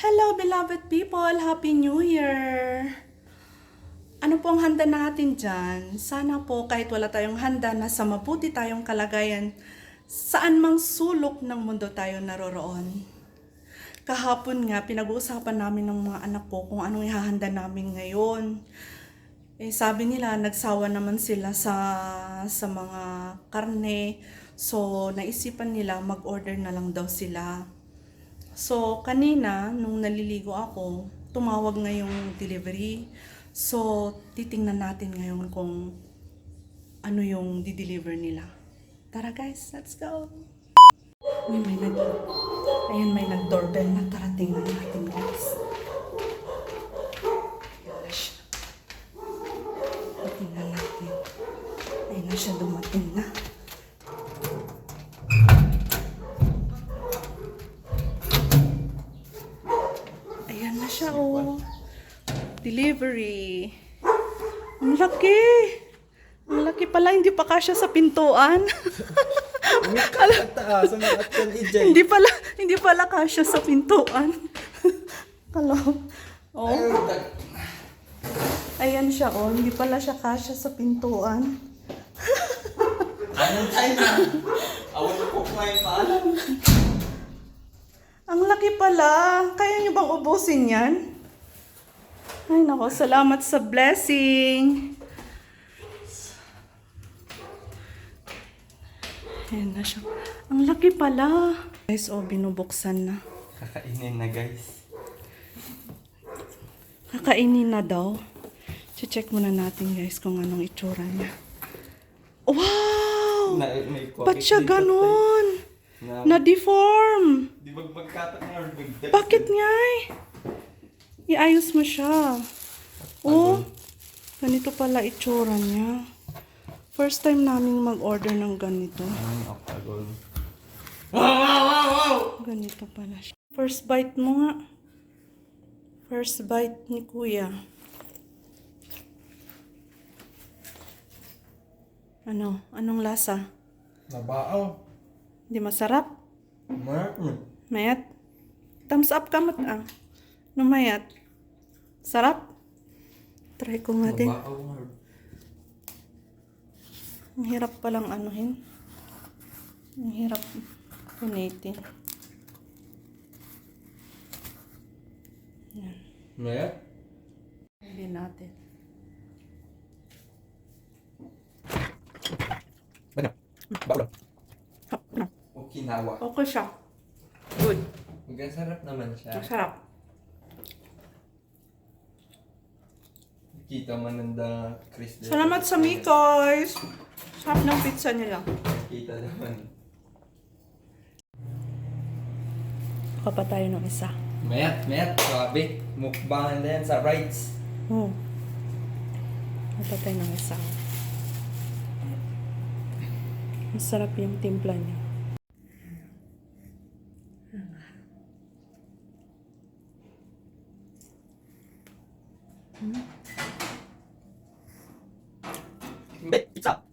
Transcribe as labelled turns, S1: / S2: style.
S1: Hello beloved people! Happy New Year! Ano po ang handa natin dyan? Sana po kahit wala tayong handa, nasa mabuti tayong kalagayan, saan mang sulok ng mundo tayo naroroon. Kahapon nga, pinag-uusapan namin ng mga anak ko kung anong ihahanda namin ngayon. Sabi nila, nagsawa naman sila sa mga karne. So, naisipan nila, mag-order na lang daw sila. So, kanina, nung naliligo ako, tumawag nga yung delivery. So, titingnan natin ngayon kung ano yung di-deliver nila. Tara guys, let's go! May nag-doorbell na. Tara, tingnan natin guys. Ayan na siya. Tingnan natin. Ayan na siya, dumating na. Ayan na siya, oh. Delivery. Ang laki. Ang laki pala, hindi pa kasya sa pintuan. Hindi pala kasya sa pintuan. Hello. Oh. Ayan siya, oh. Hindi pala siya kasya sa pintuan.
S2: Anong time na? Awan ko kumain pa.
S1: Ang laki pala. Kaya niyo bang ubusin yan? Ay nako, salamat sa blessing. Ayan na siya. Ang laki pala. Guys, oh, binubuksan na.
S2: Kakainin na guys.
S1: Kakainin na daw. Check muna natin guys kung anong itsura niya. Wow! Ba't siya ganun? Na-deform.
S2: Di ba magkatak na or bigdag?
S1: Bakit nga eh? Iayos mo siya. Oh, ganito pala itsura niya. First time naming mag-order ng ganito.
S2: Ang octagon.
S1: Ganito pala siya. First bite mo nga. First bite ni Kuya. Ano? Anong lasa?
S2: Nabaaw.
S1: Hindi masarap?
S2: Marap mo.
S1: Mayat? Thumbs up ka mat. Numayat. Sarap? Try ko nga din.
S2: Nabaaw nga.
S1: Ang hirap palang anuhin. Ang hirap punitin. Yan.
S2: Mayat?
S1: Hindi natin.
S2: Bano? Baulo. Okinawa.
S1: Okay siya. Good.
S2: Ang sarap naman siya.
S1: Masarap.
S2: Kita man nanda Chris.
S1: Salamat sa Mikoys. Sarap ng pizza nila.
S2: Kita naman.
S1: Baka pa tayo ng isa.
S2: Mayat. Grabe. Mukbangan na yan sa rides.
S1: Baka tayo ng isa. Masarap yung timpla niya.
S2: Pizza.